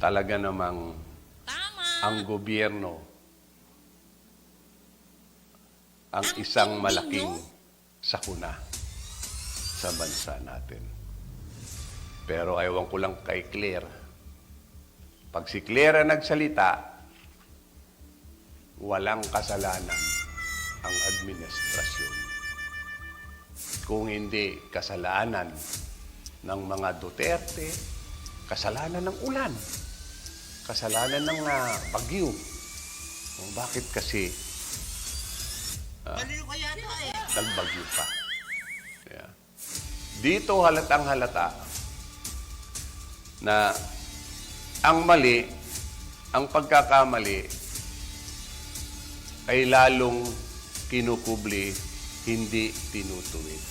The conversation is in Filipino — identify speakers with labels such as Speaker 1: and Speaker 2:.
Speaker 1: talaga namang
Speaker 2: Tama.
Speaker 1: ang gobyerno ang isang
Speaker 2: tindi
Speaker 1: malaking
Speaker 2: nyo.
Speaker 1: sakuna sa bansa natin. Pero ayaw ko lang kay Claire. Pag si Claire ang nagsalita, walang kasalanan ang administrasyon. Kung hindi kasalanan ng mga Duterte, kasalanan ng ulan, kasalanan ng bagyo. Bakit kasi
Speaker 2: Baliw kaya ito eh.
Speaker 1: nagbagyo pa? Yeah. Dito halatang halata na ang mali, ang pagkakamali ay lalong kinukubli, hindi tinutuwid.